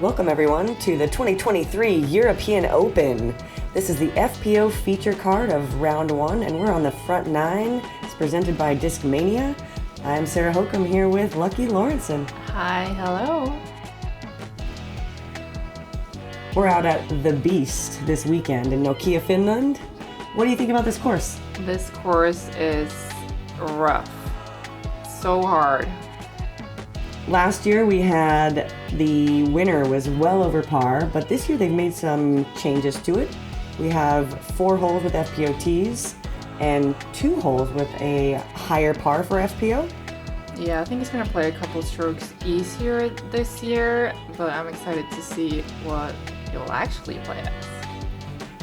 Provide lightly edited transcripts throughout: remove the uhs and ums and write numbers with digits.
Welcome everyone to the 2023 European Open. This is the FPO feature card of round one and we're on the front nine. It's presented by Discmania. I'm Sarah Hokom here with Lucky Lorentzen. Hi, hello. We're out at the Beast this weekend in Nokia, Finland. What do you think about this course? This course is rough. So hard. Last year we had the winner was well over par, but this year they've made some changes to it. We have 4 holes with FPO tees and 2 holes with a higher par for FPO. Yeah, I think it's going to play a couple strokes easier this year, but I'm excited to see what it will actually play as.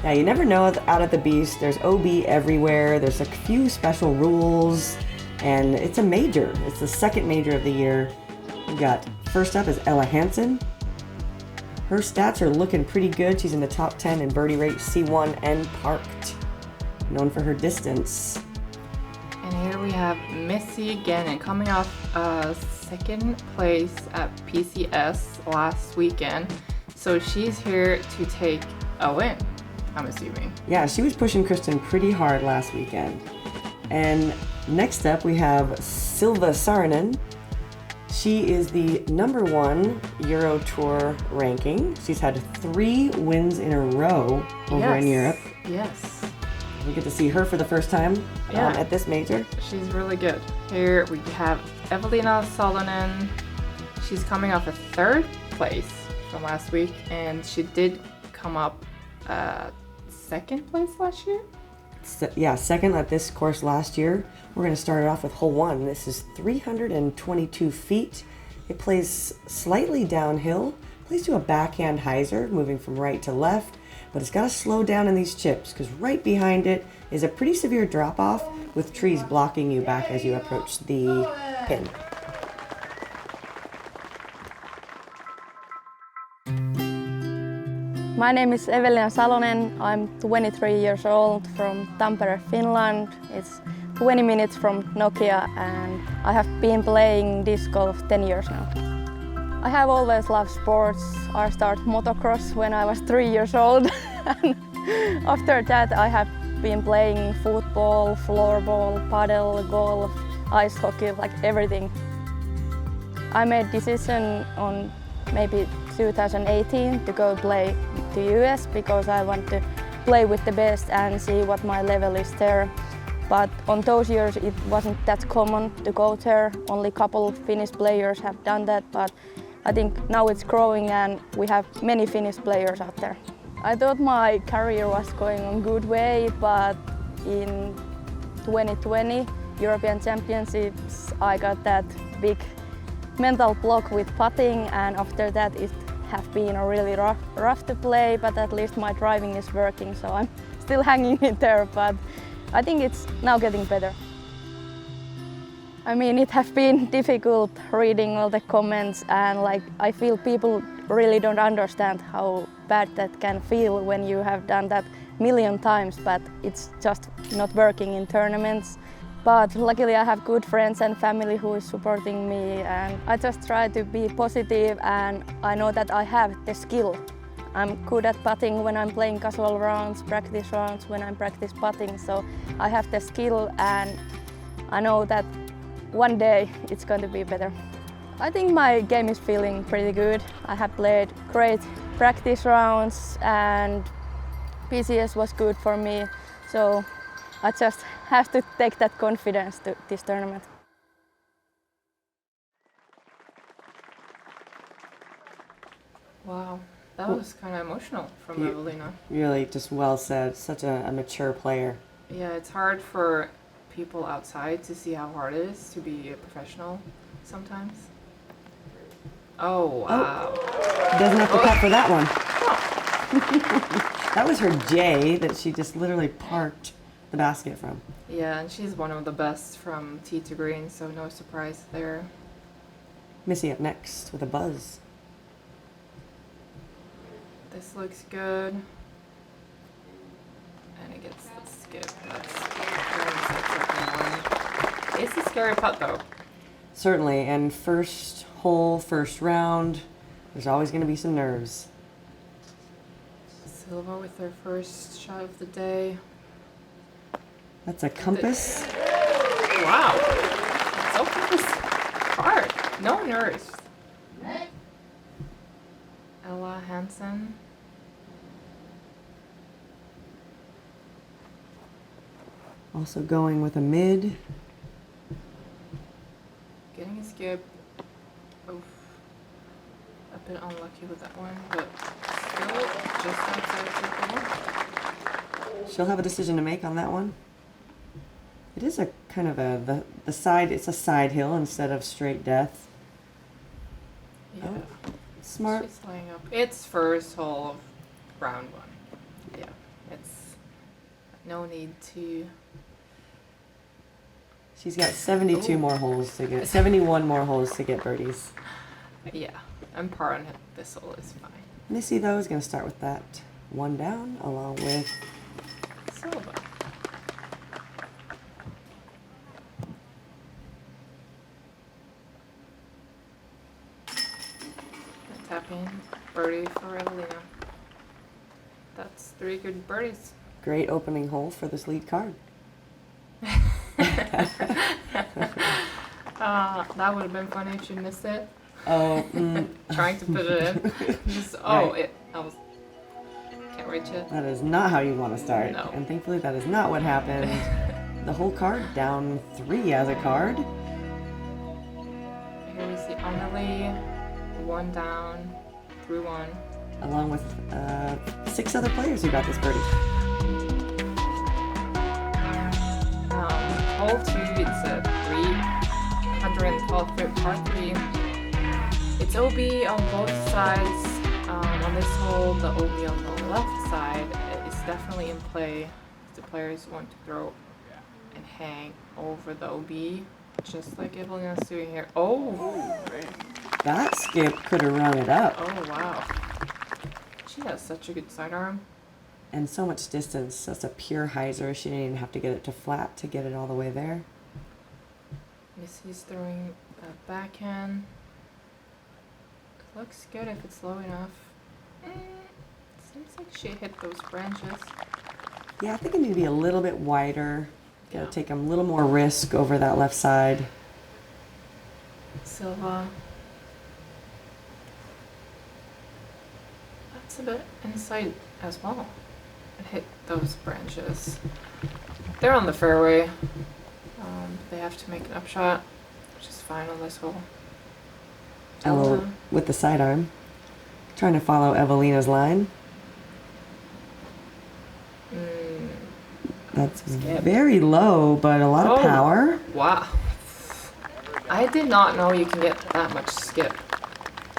Yeah, you never know out at the Beast. There's OB everywhere. There's a few special rules, and it's a major. It's the second major of the year. We got first up is Hansen. Her stats are looking pretty good. She's in the top 10 in birdie rate, C1 and parked. Known for her distance. And here we have Missy Gannon coming off second place at PCS last weekend. So she's here to take a win, I'm assuming. Yeah, she was pushing Kristen pretty hard last weekend. And next up we have Silva Saarinen. She is the #1 Euro Tour ranking. She's had 3 wins in a row over in Europe. Yes. We get to see her for the first time at this major. She's really good. Here we have Evaliina Salonen. She's coming off a 3rd place from last week, and she did come up 2nd place last year. Second at this course last year. We're going to start it off with hole 1. This is 322 feet. It plays slightly downhill. Plays to a backhand hyzer, moving from right to left, but it's got to slow down in these chips because right behind it is a pretty severe drop-off with trees blocking you back as you approach the pin. My name is Evaliina Salonen. I'm 23 years old from Tampere, Finland. It's 20 minutes from Nokia and I have been playing disc golf 10 years now. I have always loved sports. I started motocross when I was 3 years old. And after that I have been playing football, floorball, paddle, golf, ice hockey, like everything. I made a decision on maybe 2018 to go play to US because I want to play with the best and see what my level is there. But on those years it wasn't that common to go there. Only a couple of Finnish players have done that, but I think now it's growing and we have many Finnish players out there. I thought my career was going on good way, but in 2020 European Championships I got that big mental block with putting, and after that it have been really rough to play, but at least my driving is working, so I'm still hanging in there, but I think it's now getting better. I mean, it has been difficult reading all the comments, and I feel people really don't understand how bad that can feel when you have done that a million times, but it's just not working in tournaments. But luckily I have good friends and family who is supporting me, and I just try to be positive, and I know that I have the skill. I'm good at putting when I'm playing casual rounds, practice rounds when I'm practice putting, so I have the skill and I know that one day it's going to be better. I think my game is feeling pretty good. I have played great practice rounds and PCS was good for me, so I just have to take that confidence to this tournament. Wow, that was kind of emotional from Evaliina. Really just well said. Such a mature player. Yeah, it's hard for people outside to see how hard it is to be a professional sometimes. Oh, wow. Doesn't have to cut for that one. That was her J that she just literally parked the basket from. Yeah, and she's one of the best from tee to green, so no surprise there. Missy up next with a buzz. This looks good. And it gets the skip. That's one. It's a scary putt though. Certainly, and first hole, first round, There's always going to be some nerves. Silva with their first shot of the day. That's a compass. Wow. Let's open this card. No nerves. Ella Hansen. Also going with a mid. Getting a skip. Oof. I've been unlucky with that one, but still just outside circle one. She'll have a decision to make on that one. It is a kind of the side, it's a side hill instead of straight death. Yeah. Oh, smart. She's laying up. It's first hole of round one. Yeah. It's no need to. She's got 72 Ooh. more holes to get, 71 more holes to get birdies. Yeah. I'm par on this hole is fine. Missy, though, is going to start with that one down along with Silva. Tapping birdie for Evaliina. That's 3 good birdies. great opening hole for this lead card. That would have been funny if she missed it. Oh, Trying to put it in. Just, Right. I was can't reach it. That is not how you want to start. No. And thankfully that is not what happened. The whole card down 3 as a card. Here we see Anneli, 1 down, through 1. Along with 6 other players who got this birdie. Hole 2, it's a 312-foot par 3. It's OB on both sides. On this hole, the OB on the left side is definitely in play. The players want to throw and hang over the OB, just like Evaliina's doing here. Oh! That skip could have rung it up. Oh, wow. She has such a good sidearm. And so much distance. That's a pure hyzer. She didn't even have to get it to flat to get it all the way there. Missy's throwing a backhand. It looks good if it's low enough. Seems like she hit those branches. Yeah, I think it needs to be a little bit wider. Gotta Yeah. take a little more risk over that left side. Silva. That's a bit inside as well. It hit those branches. They're on the fairway. They have to make an upshot, which is fine on this hole. Ella with the sidearm. Trying to follow Evaliina's line. That's Skip. very low, but a lot of power. Wow. I did not know you can get that much skip.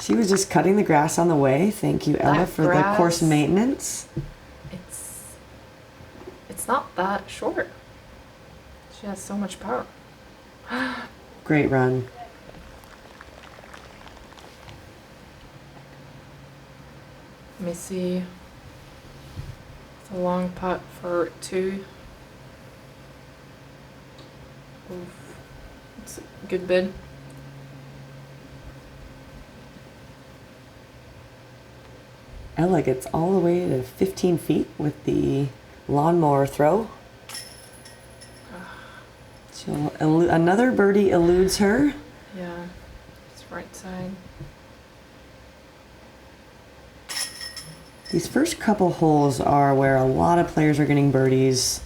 She was just cutting the grass on the way. Thank you, Ella, That for the course grass- maintenance. It's not that short. She has so much power. Great run. Missy. It's a long putt for 2. Oof. It's a good bid. Ella gets all the way to 15 feet with the lawnmower throw. Another birdie eludes her. Yeah, it's right side. These first couple holes are where a lot of players are getting birdies.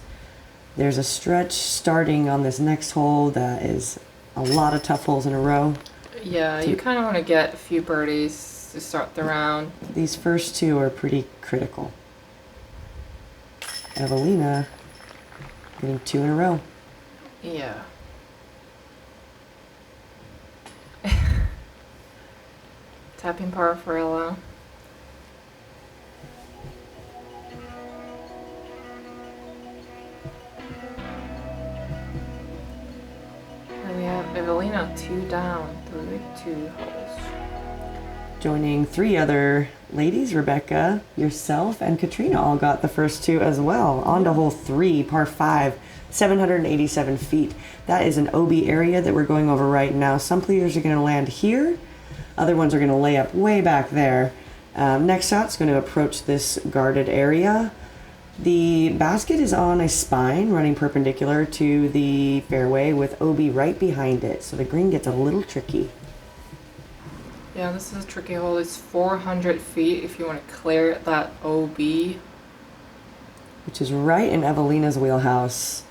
There's a stretch starting on this next hole that is a lot of tough holes in a row. Yeah, you kind of want to get a few birdies to start the round. These first 2 are pretty critical. Evaliina getting 2 in a row. Yeah. Tapping par for Ella. And we have Evaliina 2 down through 2 holes. Joining 3 other ladies, Rebecca, yourself, and Katrina all got the first 2 as well. On to hole 3, par 5, 787 feet. That is an OB area that we're going over right now. Some players are going to land here. Other ones are going to lay up way back there. Next shot's going to approach this guarded area. The basket is on a spine running perpendicular to the fairway with OB right behind it, so the green gets a little tricky. Yeah, this is a tricky hole. It's 400 feet if you want to clear that OB. Which is right in Evaliina's wheelhouse.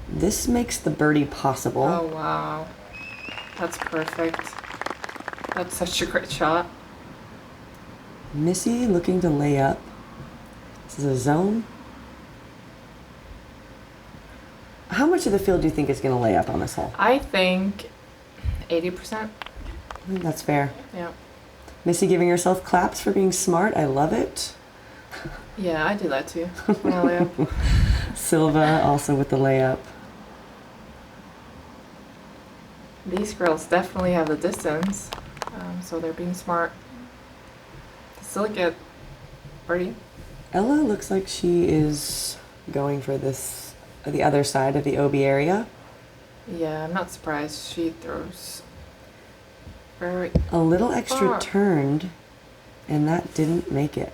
This makes the birdie possible. Oh, wow. That's perfect. That's such a great shot. Missy looking to lay up. This is a zone. How much of the field do you think is going to lay up on this hole? I think 80%. I think that's fair. Yeah. Missy giving herself claps for being smart. I love it. Yeah, I do that too when I lay up. Silva also with the layup. These girls definitely have the distance, so they're being smart. Still get birdie. Ella looks like she is going for this, the other side of the OB area. Yeah, I'm not surprised. She throws very A little extra far. turned, and that didn't make it.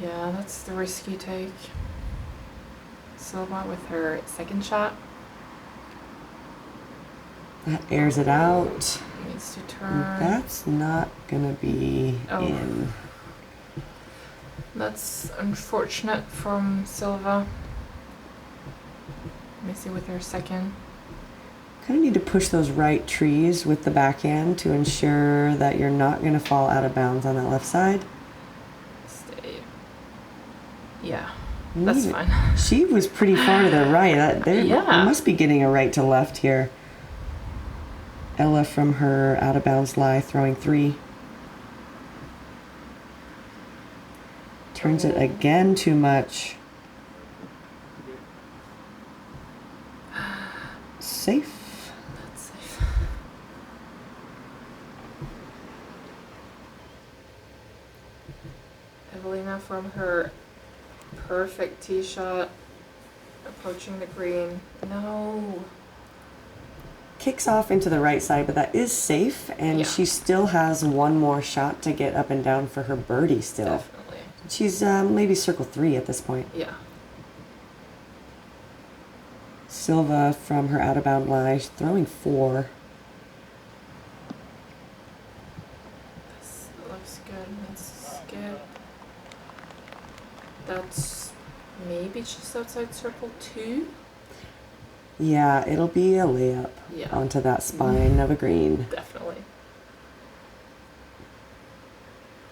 Yeah, that's the risk you take. Silva with her second shot. That airs it out. Needs to turn. That's not gonna be in. That's unfortunate from Silva. Missy with her second. Kind of need to push those right trees with the backhand to ensure that you're not gonna fall out of bounds on that left side. Stay. Yeah, that's fine. She was pretty far to the right. They must be getting a right to left here. Ella from her out of bounds lie throwing 3. Turns it again too much. Safe. That's safe. Evaliina from her perfect tee shot, approaching the green. No. Kicks off into the right side, but that is safe, and she still has one more shot to get up and down for her birdie still. Definitely. She's maybe circle 3 at this point. Yeah. Silva from her out of bound lie, throwing 4. This looks good. Let's skip. That's maybe just outside circle 2. Yeah, it'll be a layup onto that spine of a green. Definitely.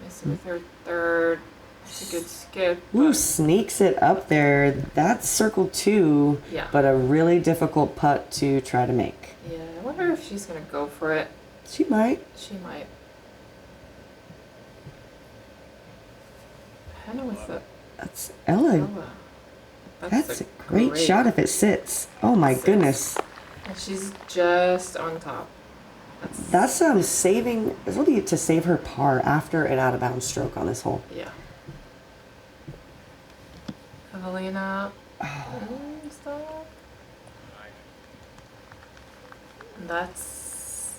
Missy with her third. It's a good skip. Ooh, sneaks it up there. That's circle 2, but a really difficult putt to try to make. Yeah, I wonder if she's going to go for it. She might. She might. Hannah with the... That's Ella. That's a great shot if it sits. Oh my goodness. And she's just on top. That's saving. This will be to save her par after an out of bounds stroke on this hole. Yeah. Evaliina. Stop. That's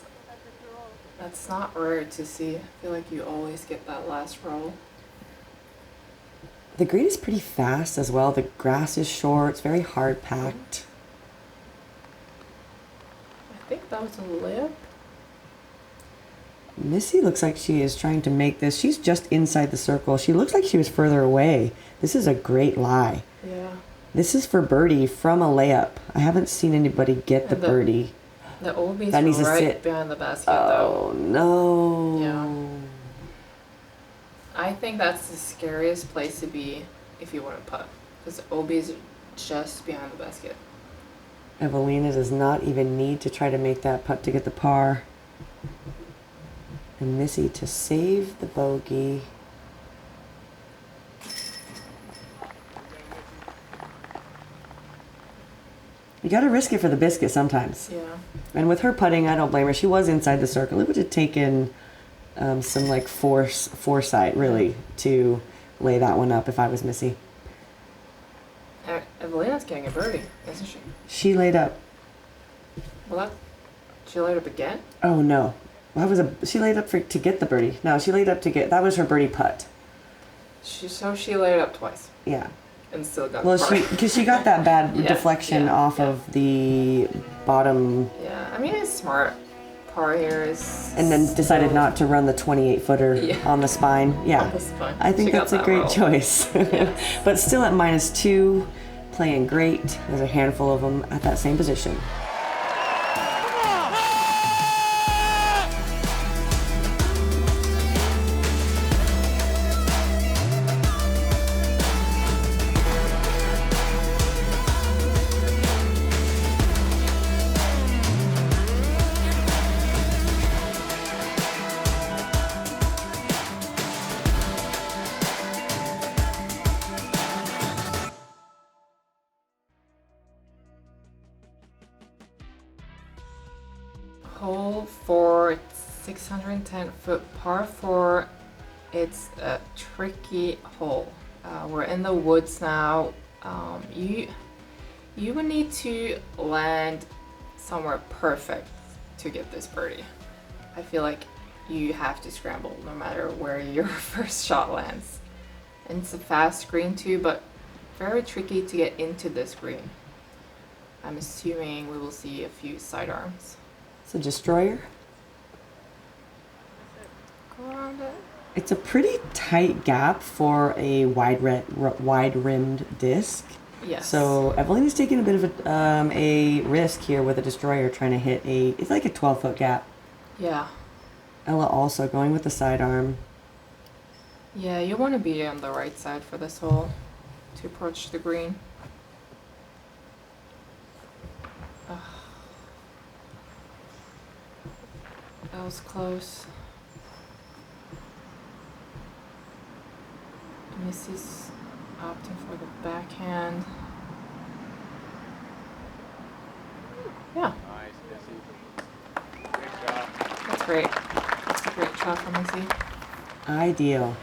not rare to see. I feel like you always get that last roll. The green is pretty fast as well. The grass is short. It's very hard packed. I think that was a lip. Missy looks like she is trying to make this. She's just inside the circle. She looks like she was further away. This is a great lie. Yeah. This is for birdie from a layup. I haven't seen anybody get the birdie. The OB's that needs to right sit behind the basket though. Oh no. Yeah. I think that's the scariest place to be if you want to putt. Because OB's just behind the basket. Evaliina does not even need to try to make that putt to get the par. And Missy to save the bogey. You gotta risk it for the biscuit sometimes. Yeah. And with her putting, I don't blame her. She was inside the circle. It would have taken some like foresight really to lay that one up if I was Missy. Evaliina's getting a birdie, isn't she? She laid up. Well, she laid up again? Oh no. She laid up to get the birdie. No, she laid up to get, that was her birdie putt. She laid up twice. Yeah. And still got well, the par. because she got that bad deflection off of the bottom. Yeah, I mean, it's smart. Par here is. And then decided not to run the 28-footer on the spine. Yeah. On the spine. I think that's a great choice. But still at -2, playing great. There's a handful of them at that same position. Hole 4, 610-foot par 4. It's a tricky hole. We're in the woods now. You would need to land somewhere perfect to get this birdie. I feel like you have to scramble no matter where your first shot lands. And it's a fast green too, but very tricky to get into this green. I'm assuming we will see a few sidearms. It's a destroyer. Go around it. It's a pretty tight gap for a wide-rimmed disc. Yes. So Evaliina's taking a bit of a risk here with a destroyer, trying to hit it's like a 12-foot gap. Yeah. Ella also going with the sidearm. Yeah, you want to be on the right side for this hole to approach the green. Ugh. That was close. Missy's opting for the backhand. Yeah. Nice, Missy. Great shot. That's great. That's a great shot from Missy. Ideal.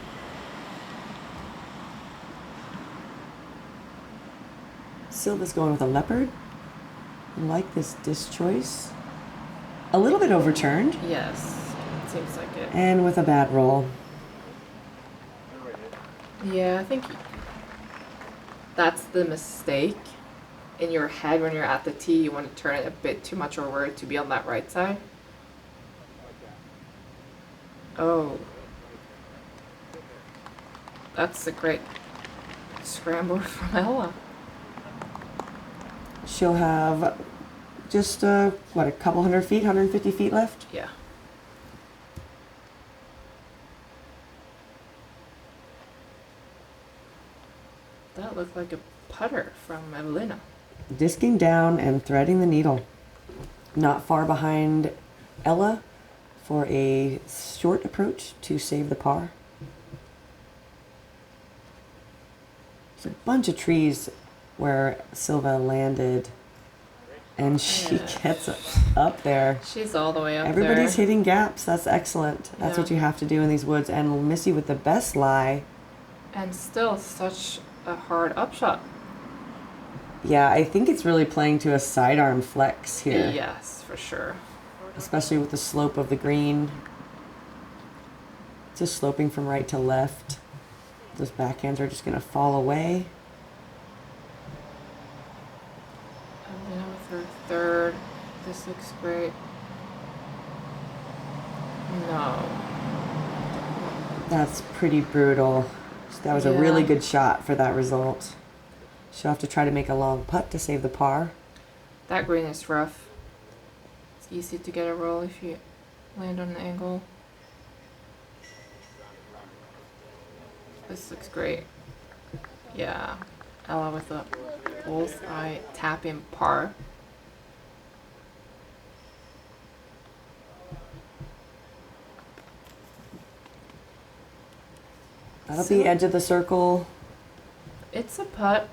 Silva's going with a leopard. I like this disc choice. A little bit overturned. Yes, it seems like it. And with a bad roll. Yeah, I think that's the mistake. In your head when you're at the tee, you want to turn it a bit too much over to be on that right side. Oh. That's a great scramble from Ella. She'll have just, a couple 100 feet, 150 feet left? Yeah. That looked like a putter from Evaliina. Disking down and threading the needle. Not far behind Ella for a short approach to save the par. There's a bunch of trees where Silva landed, and she gets up there. She's all the way up Everybody's there. hitting gaps. That's excellent. That's what you have to do in these woods. And Missy with the best lie. And still such a hard upshot. Yeah, I think it's really playing to a sidearm flex here. Yes, for sure. Especially with the slope of the green. Just sloping from right to left. Those backhands are just going to fall away. And then with her third, this looks great. No. That's pretty brutal. That was a really good shot for that result. She'll have to try to make a long putt to save the par. That green is rough. It's easy to get a roll if you land on an angle. This looks great. Yeah. Ella with a bullseye tap in par. That'll be edge of the circle. It's a putt.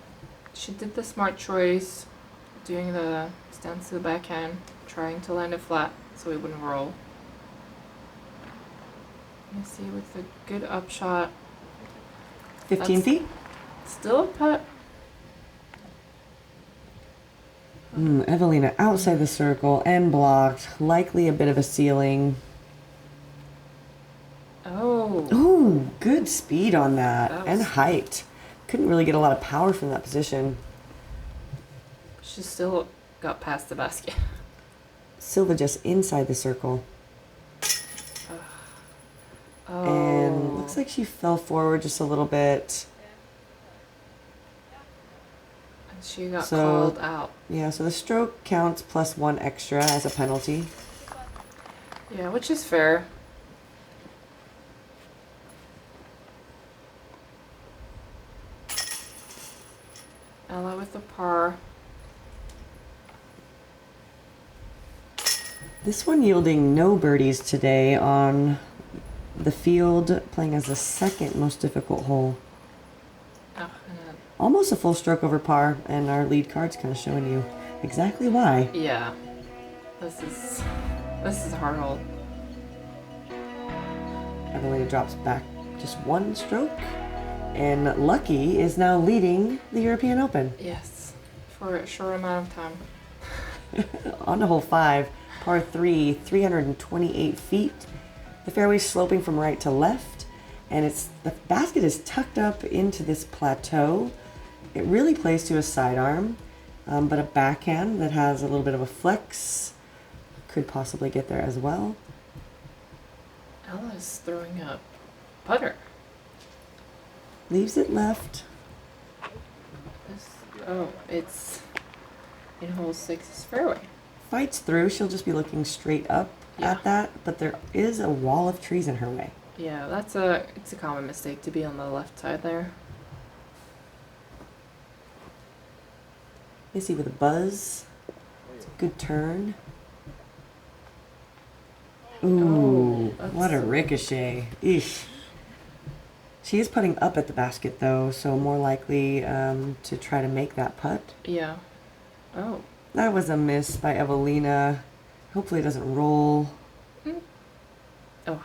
She did the smart choice, doing the stance to the backhand, trying to land it flat so it wouldn't roll. Missy with a good upshot. 15 feet? Still a putt. Evaliina outside the circle and blocked. Likely a bit of a ceiling. good speed on that and height. Couldn't really get a lot of power from that position. She still got past the basket. Silva just inside the circle. Oh. And looks like she fell forward just a little bit. And she got called out. Yeah, so the stroke counts plus 1 extra as a penalty. Yeah, which is fair. Ella with the par. This one yielding no birdies today on the field, playing as the second most difficult hole. Oh, and Almost a full stroke over par, and our lead card's kind of showing you exactly why. yeah, this is a hard hole. Evaliina drops back just 1 stroke, and Lucky is now leading the European Open. Yes, for a short amount of time. On to hole 5, par 3, 328 feet. The fairway's sloping from right to left, and the basket is tucked up into this plateau. It really plays to a sidearm, but a backhand that has a little bit of a flex could possibly get there as well. Ella's throwing up putter. Leaves it left. It's in hole 6's fairway. Fights through. She'll just be looking straight up at that, but there is a wall of trees in her way. Yeah, it's a common mistake to be on the left side there. Missy with a buzz. It's a good turn. Ooh, what a ricochet. Eesh. She is putting up at the basket though, so more likely to try to make that putt. Yeah. Oh. That was a miss by Evaliina. Hopefully it doesn't roll. Oh,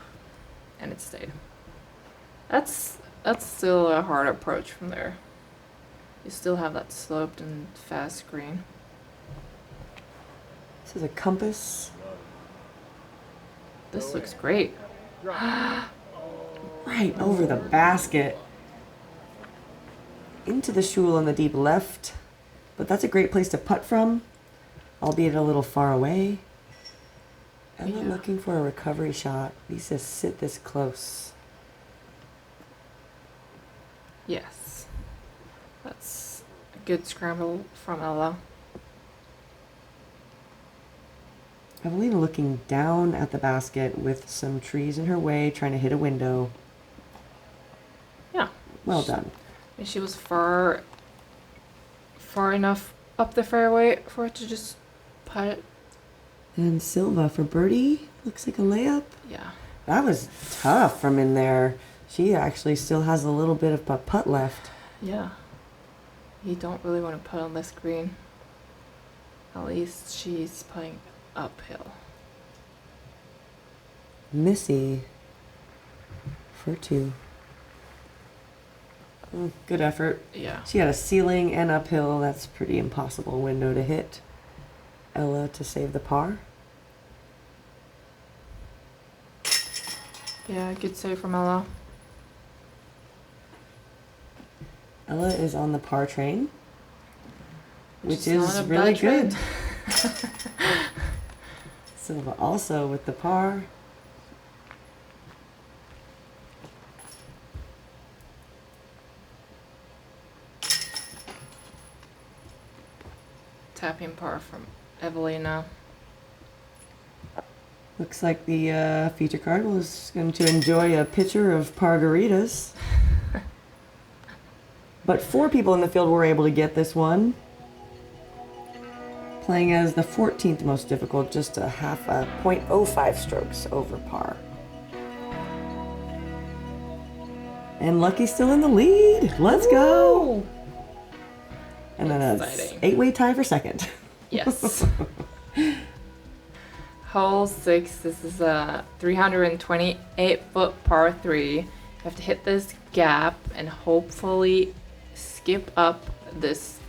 and it stayed. That's still a hard approach from there. You still have that sloped and fast green. This is a compass. This looks great. Right over the basket. Into the shul on the deep left. But that's a great place to putt from, albeit a little far away. Ella looking for a recovery shot. Needs to sit this close. Yes. That's a good scramble from Ella. Evaliina looking down at the basket with some trees in her way, trying to hit a window. Yeah. Well done. And she was far enough up the fairway for it to just putt it. And Silva for birdie. Looks like a layup. Yeah. That was tough from in there. She actually still has a little bit of a putt left. Yeah. You don't really want to put on this green. At least she's playing uphill. Missy for 2. Good effort. Yeah. She had a ceiling and uphill. That's a pretty impossible window to hit. Ella to save the par. Yeah, good save from Ella. Ella is on the par train, which is not a really bad good. trade. Silva also with the par. Tapping par from Evaliina. Looks like the feature card was going to enjoy a pitcher of pargaritas. But 4 people in the field were able to get this one. Playing as the 14th most difficult, just a 0.05 strokes over par. And Lucky's still in the lead. Let's go! And then a Exciting. 8-way tie for second. Yes. Hole 6. This is a 328-foot par 3. You have to hit this gap and hopefully skip up this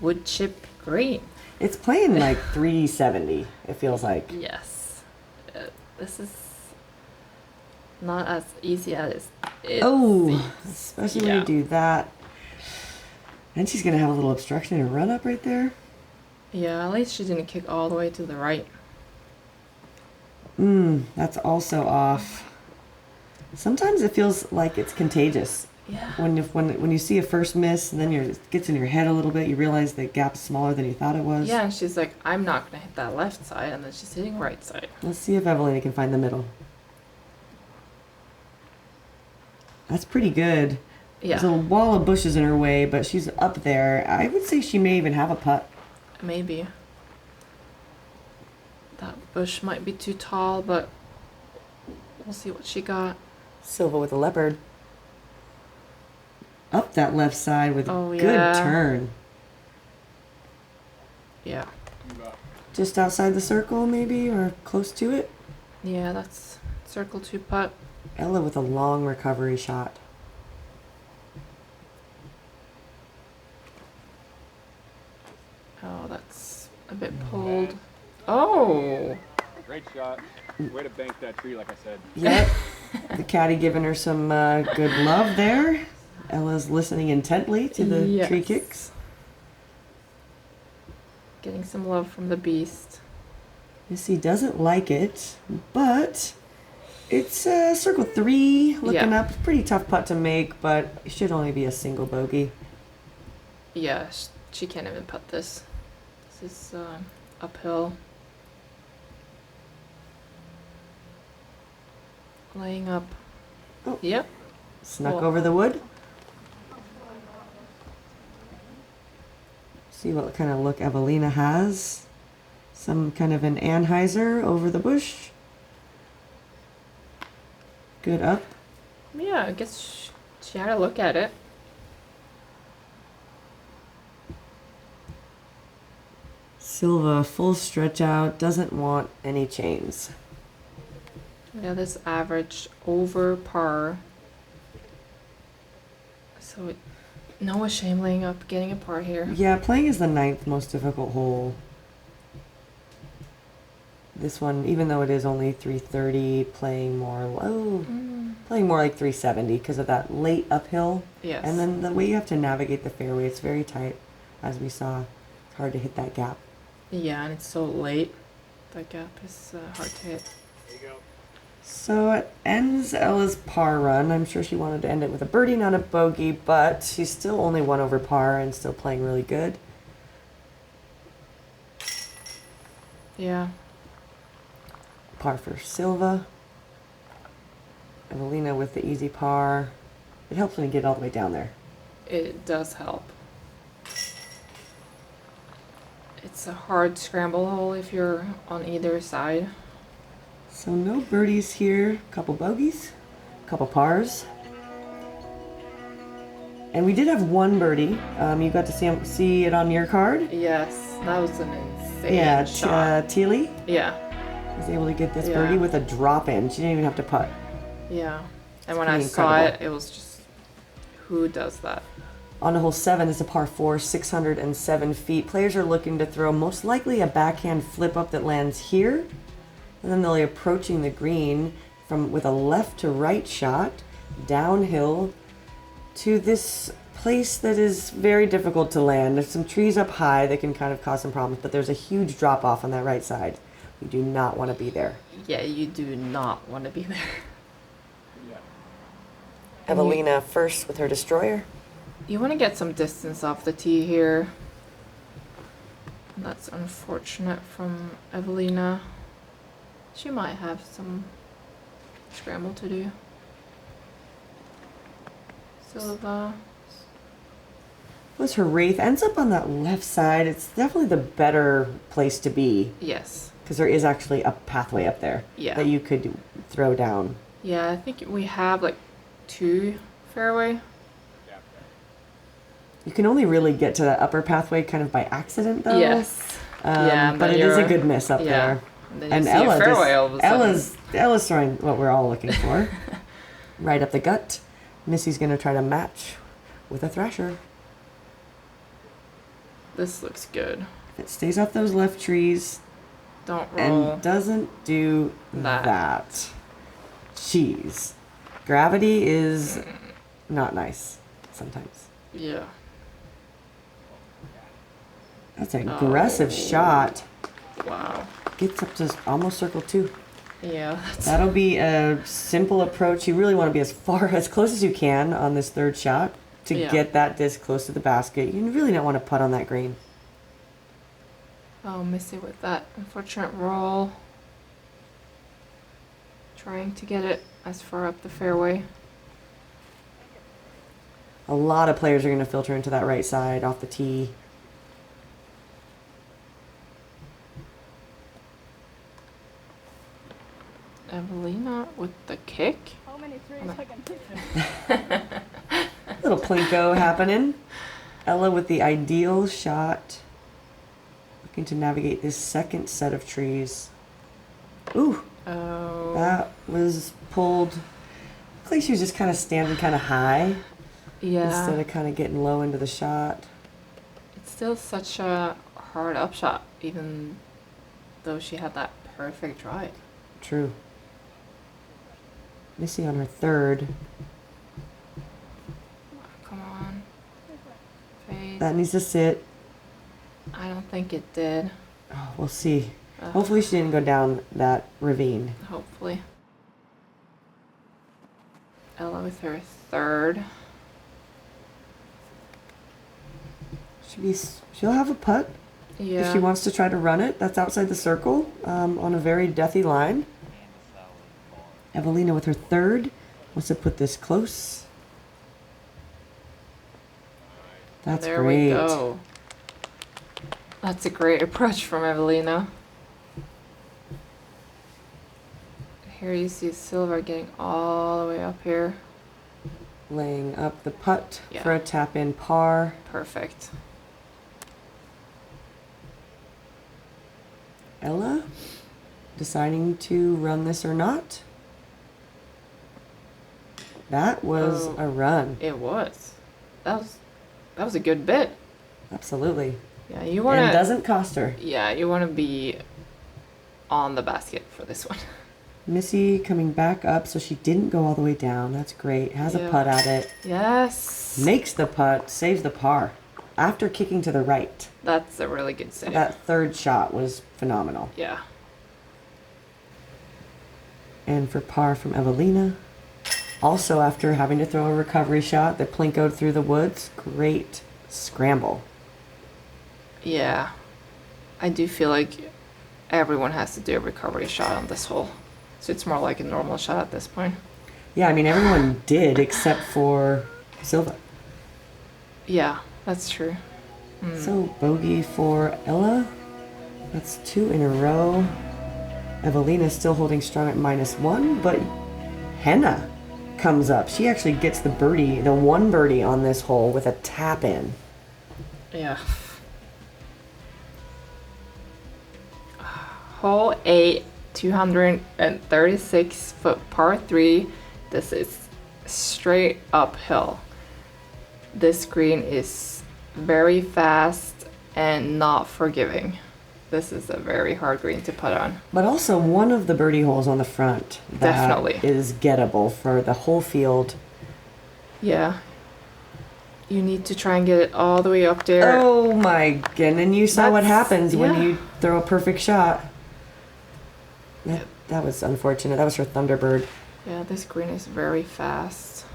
wood chip green. It's playing like 370, it feels like. Yes. This is not as easy as Especially when you do that. And she's going to have a little obstruction in her run up right there. Yeah, at least she didn't kick all the way to the right. That's also off. Sometimes it feels like it's contagious. Yeah. When you see a first miss and then it gets in your head a little bit, you realize the gap's smaller than you thought it was. Yeah, and she's like, I'm not going to hit that left side, and then she's hitting right side. Let's see if Evaliina can find the middle. That's pretty good. Yeah. There's a wall of bushes in her way, but she's up there. I would say she may even have a putt. Maybe. That bush might be too tall, but we'll see what she got. Silva with a leopard. Up that left side with a good turn. Yeah. Just outside the circle, maybe, or close to it. Yeah, that's circle 2 putt. Ella with a long recovery shot. Oh, that's a bit pulled. Oh! Great shot. Way to bank that tree, like I said. Yep. The caddy giving her some good love there. Ella's listening intently to the tree kicks. Getting some love from the beast. Missy doesn't like it, but it's circle 3 looking up. Pretty tough putt to make, but it should only be a single bogey. Yeah, she can't even putt this. This is uphill. Laying up. Oh. Yep. Snuck over the wood. See what kind of look Evaliina has. Some kind of an Anheuser over the bush. Good up. Yeah, I guess she had a look at it. Silva, full stretch out, doesn't want any chains. Yeah, this average over par. So no shame laying up, getting a par here. Yeah, playing is the 9th most difficult hole. This one, even though it is only 330, playing more low, playing more like 370 because of that late uphill. Yes. And then the way you have to navigate the fairway, it's very tight, as we saw. It's hard to hit that gap. Yeah, and it's so late. That gap is hard to hit. There you go. So it ends Ella's par run. I'm sure she wanted to end it with a birdie, not a bogey, but she's still only 1 over par and still playing really good. Yeah. Par for Silva. Evaliina with the easy par. It helps when you get all the way down there. It does help. It's a hard scramble hole if you're on either side. So no birdies here. Couple bogeys. Couple pars. And we did have 1 birdie. You got to see it on your card. Yes, that was an insane shot. Teely Yeah. was able to get this birdie with a drop in. She didn't even have to putt. Yeah. And It's when I pretty saw incredible. it, it was just, who does that? On to hole 7 is a par 4, 607 feet. Players are looking to throw most likely a backhand flip up that lands here. And then they'll be approaching the green with a left to right shot, downhill to this place that is very difficult to land. There's some trees up high that can kind of cause some problems, but there's a huge drop off on that right side. You do not want to be there. Yeah, you do not want to be there. Yeah. Evaliina first with her destroyer. You want to get some distance off the tee here. That's unfortunate from Evaliina. She might have some scramble to do. Silva. Was her wraith ends up on that left side. It's definitely the better place to be Yes. because there is actually a pathway up there Yeah. that you could throw down. Yeah, I think we have like 2 fairway. Yeah. You can only really get to that upper pathway kind of by accident though. Yes. Yeah, but then it is a you're- good miss up yeah. there. And then you And see Ella a fairway all of a sudden. Ella's throwing what we're all looking for. Right up the gut. Missy's gonna try to match with a thrasher. This looks good. It stays off those left trees Don't roll. and doesn't do That. that. Jeez. Gravity is not nice sometimes. Yeah. That's an aggressive shot. Wow. Gets up to almost circle 2. Yeah. That'll be a simple approach. You really want to be as close as you can on this third shot to get that disc close to the basket. You really don't want to putt on that green. Oh, Missy with that unfortunate roll. Trying to get it as far up the fairway. A lot of players are going to filter into that right side off the tee. Evaliina with the kick. How many trees I can Little plinko happening. Ella with the ideal shot. Looking to navigate this second set of trees. Ooh. Oh. That was pulled. Looks like she was just kind of standing kind of high. Yeah. Instead of kind of getting low into the shot. It's still such a hard upshot, even though she had that perfect drive. True. Missy on her third. Come on. Fade. That needs to sit. I don't think it did. Oh, we'll see. Hopefully she didn't go down that ravine. Hopefully. Ella with her third. She'll have a putt Yeah. if she wants to try to run it. That's outside the circle on a very deathy line. Evaliina with her third wants to put this close. That's there great. we go. That's a great approach from Evaliina. Here you see Silva getting all the way up here. Laying up the putt Yeah. for a tap in par. Perfect. Ella deciding to run this or not. That was Oh. a run. It was. That was a good bit. Absolutely. Yeah, you want And to. doesn't cost her. Yeah, you want to be on the basket for this one. Missy coming back up, so she didn't go all the way down. That's great. Has a Yeah. putt at it. Yes. Makes the putt, saves the par. After kicking to the right. That's a really good save. That third shot was phenomenal. Yeah. And for par from Evaliina. Also after having to throw a recovery shot that plinkoed through the woods. Great scramble. Yeah. I do feel like everyone has to do a recovery shot on this hole. So it's more like a normal shot at this point. Yeah, I mean everyone did except for Silva. Yeah, that's true. So bogey for Ella. That's 2 in a row. Evaliina still holding strong at -1, but Henna comes up. She actually gets the birdie, the one birdie on this hole with a tap in. Yeah. Hole 8, 236 foot par 3. This is straight uphill. This green is very fast and not forgiving. This is a very hard green to put on. But also one of the birdie holes on the front that Definitely. is gettable for the whole field. Yeah. You need to try and get it all the way up there. Oh my goodness, and you saw what That's- happens when yeah. you throw a perfect shot. That was unfortunate. That was her Thunderbird. Yeah, this green is very fast.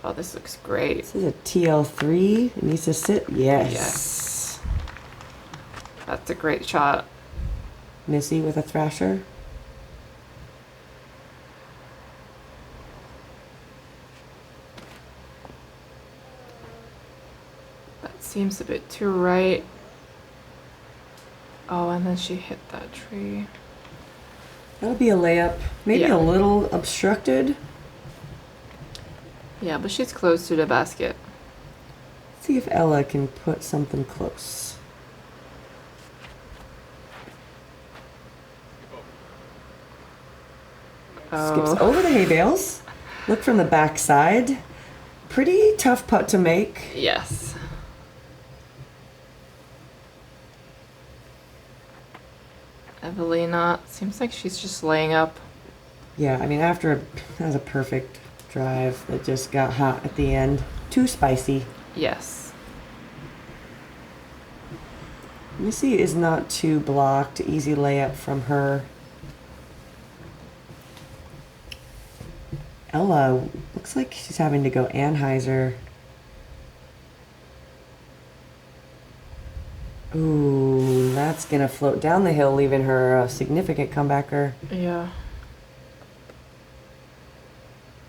Oh, this looks great. This is a TL3. It needs to sit. Yes. Yes. That's a great shot. Missy with a thrasher. That seems a bit too right. Oh, and then she hit that tree. That'll be a layup. Maybe Yeah. a little obstructed. Yeah, but she's close to the basket. See if Ella can put something close. Skips Oh, over the hay bales. Look from the backside. Pretty tough putt to make. yes. Evaliina seems like she's just laying up. Yeah, I mean, that was a perfect drive that just got hot at the end. Too spicy. Yes. Missy is not too blocked. Easy layup from her. Ella looks like she's having to go Anheuser. Ooh, that's gonna float down the hill, leaving her a significant comebacker. Yeah.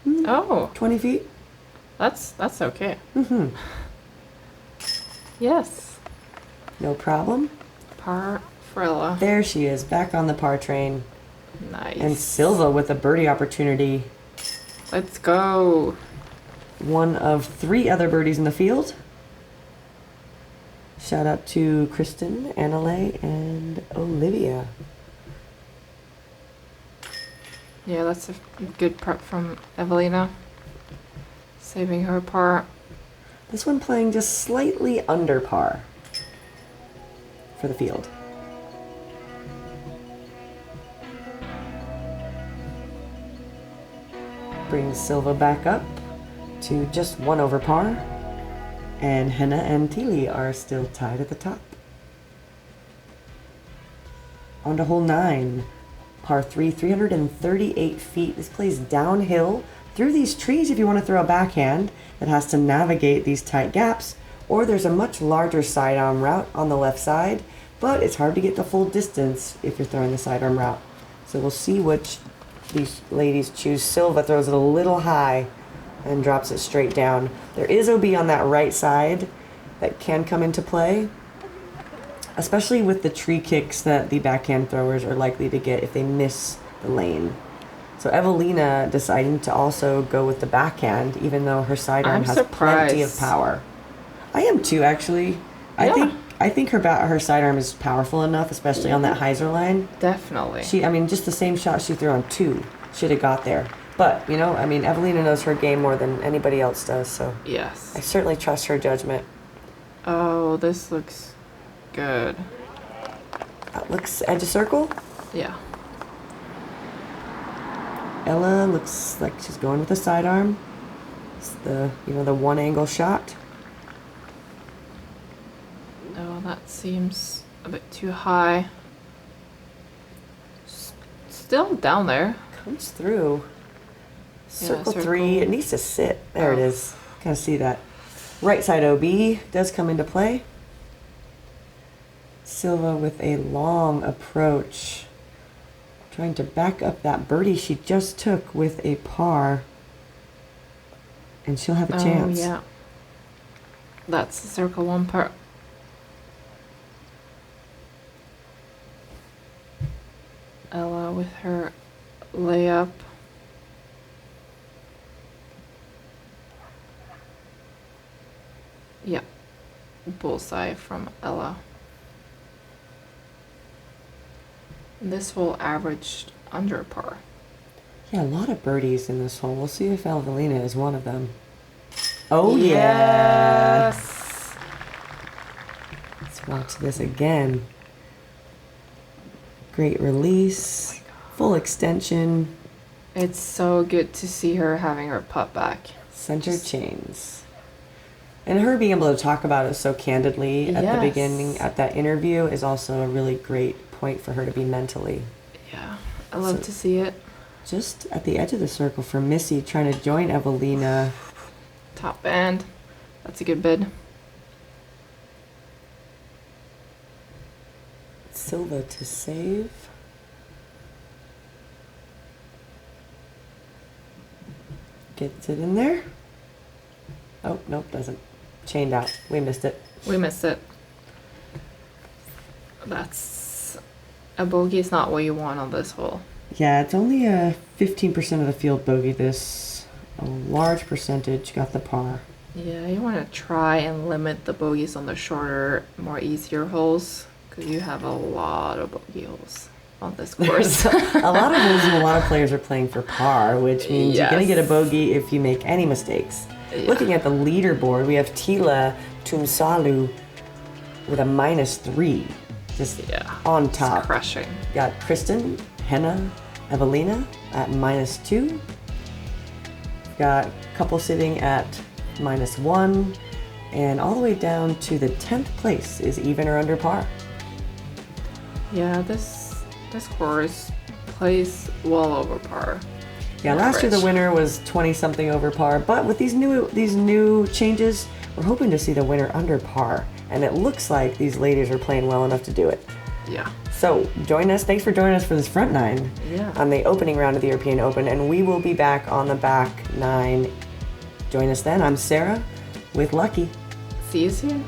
Oh, 20 feet? that's okay. Mm-hmm. Yes. No problem. Par for Ella. There she is, back on the par train. Nice. And Silva with a birdie opportunity. Let's go. One of 3 other birdies in the field. Shout out to Kristen, Annalay, and Olivia. Yeah, that's a good prep from Evaliina. Saving her par. This one playing just slightly under par for the field. Brings Silva back up to just 1 over par. And Henna and Tilly are still tied at the top. On to hole 9. Par 3, 338 feet. This plays downhill through these trees if you want to throw a backhand that has to navigate these tight gaps. Or there's a much larger sidearm route on the left side, but it's hard to get the full distance if you're throwing the sidearm route. So we'll see which these ladies choose. Silva throws it a little high and drops it straight down. There is OB on that right side that can come into play, especially with the tree kicks that the backhand throwers are likely to get if they miss the lane. So Evaliina deciding to also go with the backhand, even though her sidearm has plenty of power. I am too, actually. Yeah. I think her sidearm is powerful enough, especially on that hyzer line. Definitely. Just the same shot she threw on 2 should have got there. But, Evaliina knows her game more than anybody else does, so Yes. I certainly trust her judgment. Oh, this looks good. That looks edge of circle. Yeah. Ella looks like she's going with the sidearm. It's the one angle shot. Oh, that seems a bit too high. Still down there. Comes through. Circle circle. 3. It needs to sit. There it Oh. is. Kind of see that. Right side OB does come into play. Silva with a long approach. Trying to back up that birdie she just took with a par. And she'll have a chance. Oh, yeah. That's the circle 1 part. Ella with her layup. Yep. Bullseye from Ella. This hole averaged under par. Yeah, a lot of birdies in this hole. We'll see if Evaliina is one of them. Oh, yeah. Yes. Let's watch this again. Great release. Full extension. It's so good to see her having her putt back. Center chains. And her being able to talk about it so candidly at the beginning, at that interview, is also a really great point for her to be mentally. Yeah, I love to see it. Just at the edge of the circle for Missy, trying to join Evaliina. Top band. That's a good bid. Silva to save. Gets it in there. Oh, nope, doesn't. Chained out. We missed it. We missed it. That's a bogey is not what you want on this hole. Yeah, it's only a 15% of the field bogey this. A large percentage got the par. Yeah, you want to try and limit the bogeys on the shorter, more easier holes because you have a lot of bogey holes on this course. A lot of holes and a lot of players are playing for par, which means you're going to get a bogey if you make any mistakes. Yeah. Looking at the leaderboard, we have Tila Tumsalu with a -3, just on top. It's crushing. Got Kristen, Henna, Evaliina at -2. We've got a couple sitting at -1. And all the way down to the 10th place is even or under par. Yeah, this course plays well over par. Yeah, last year the Average. winner was 20 something over par, but with these new changes, we're hoping to see the winner under par. And it looks like these ladies are playing well enough to do it. Yeah. So join us. Thanks for joining us for this front nine Yeah. on the opening round of the European Open, and we will be back on the back nine. Join us then. I'm Sarah with Lucky. See you soon.